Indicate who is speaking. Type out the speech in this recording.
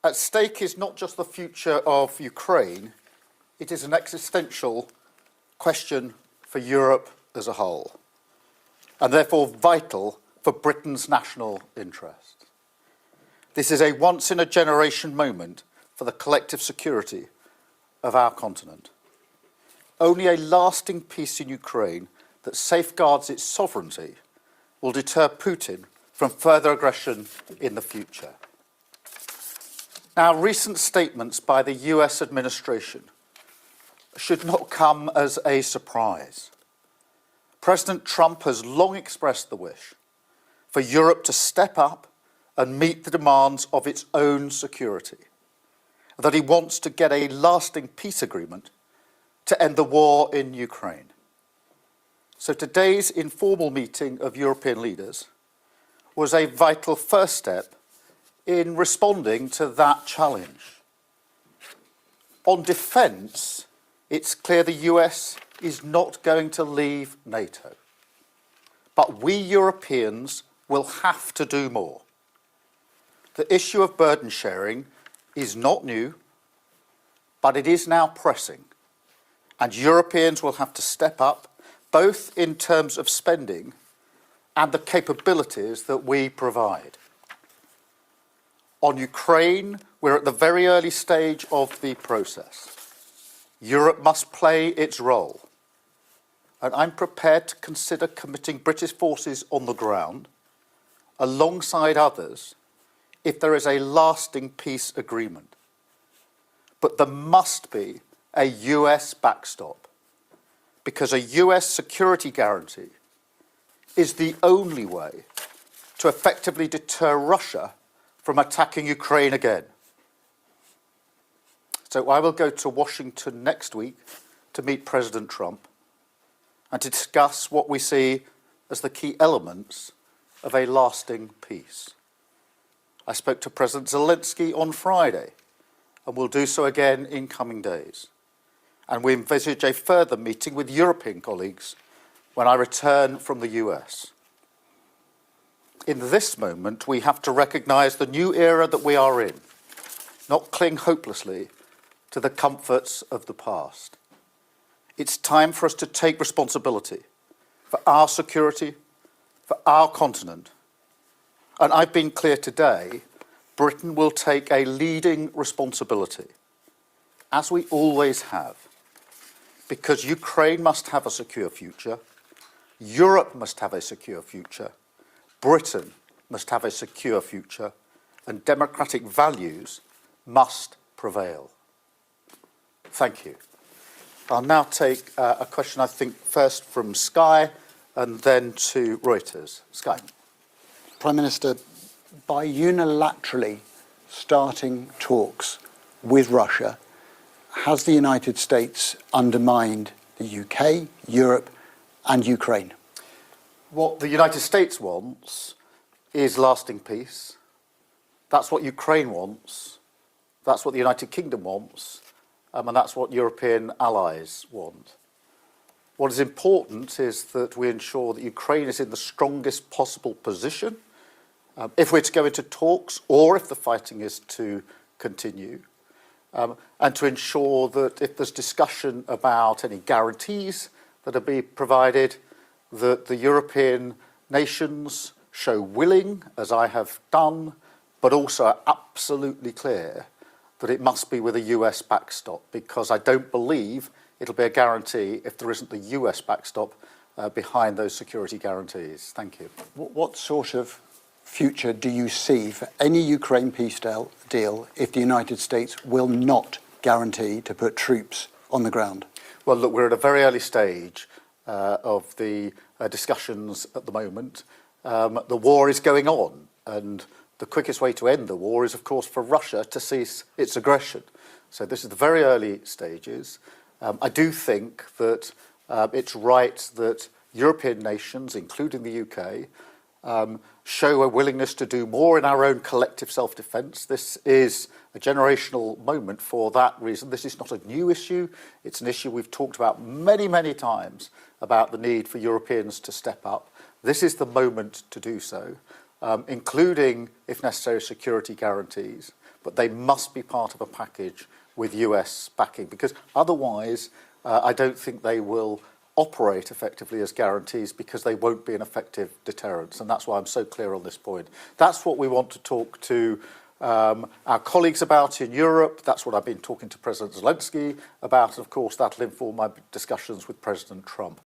Speaker 1: At stake is not just the future of Ukraine, it is an existential question for Europe as a whole, and therefore vital for Britain's national interest. This is a once-in-a-generation moment for the collective security of our continent. Only a lasting peace in Ukraine that safeguards its sovereignty will deter Putin from further aggression in the future. Now, recent statements by the US administration should not come as a surprise. President Trump has long expressed the wish for Europe to step up and meet the demands of its own security, that he wants to get a lasting peace agreement to end the war in Ukraine. So today's informal meeting of European leaders was a vital first step in responding to that challenge. On defence, it's clear the US is not going to leave NATO. But we Europeans will have to do more. The issue of burden sharing is not new, but it is now pressing. And Europeans will have to step up, both in terms of spending and the capabilities that we provide. On Ukraine, we're at the very early stage of the process. Europe must play its role, and I'm prepared to consider committing British forces on the ground alongside others if there is a lasting peace agreement. But there must be a US backstop, because a US security guarantee is the only way to effectively deter Russia from attacking Ukraine again. So I will go to Washington next week to meet President Trump and to discuss what we see as the key elements of a lasting peace. I spoke to President Zelensky on Friday and will do so again in coming days. And we envisage a further meeting with European colleagues when I return from the US. In this moment, we have to recognise the new era that we are in, not cling hopelessly to the comforts of the past. It's time for us to take responsibility for our security, for our continent. And I've been clear today, Britain will take a leading responsibility, as we always have, because Ukraine must have a secure future, Europe must have a secure future, Britain must have a secure future, and democratic values must prevail. Thank you. I'll now take a question, I think, first from Sky and then to Reuters. Sky.
Speaker 2: Prime Minister, by unilaterally starting talks with Russia, has the United States undermined the UK, Europe and Ukraine?
Speaker 1: What the United States wants is lasting peace. That's what Ukraine wants. That's what the United Kingdom wants. And that's what European allies want. What is important is that we ensure that Ukraine is in the strongest possible position if we're to go into talks or if the fighting is to continue. And to ensure that if there's discussion about any guarantees that are being provided, that the European nations show willing, as I have done, but also are absolutely clear that it must be with a US backstop, because I don't believe it'll be a guarantee if there isn't the US backstop behind those security guarantees. Thank you.
Speaker 2: What sort of future do you see for any Ukraine peace deal if the United States will not guarantee to put troops on the ground?
Speaker 1: Well, look, we're at a very early stage of the discussions at the moment. The war is going on, and the quickest way to end the war is, of course, for Russia to cease its aggression. So this is the very early stages. I do think that it's right that European nations, including the UK, show a willingness to do more in our own collective self-defence. This is a generational moment for that reason. This is not a new issue. It's an issue we've talked about many, many times, about the need for Europeans to step up. This is the moment to do so, including, if necessary, security guarantees. but they must be part of a package with US backing, because otherwise I don't think they will operate effectively as guarantees, because they won't be an effective deterrence. And that's why I'm so clear on this point. That's what we want to talk to our colleagues about in Europe. That's what I've been talking to President Zelensky about. And of course, that'll inform my discussions with President Trump.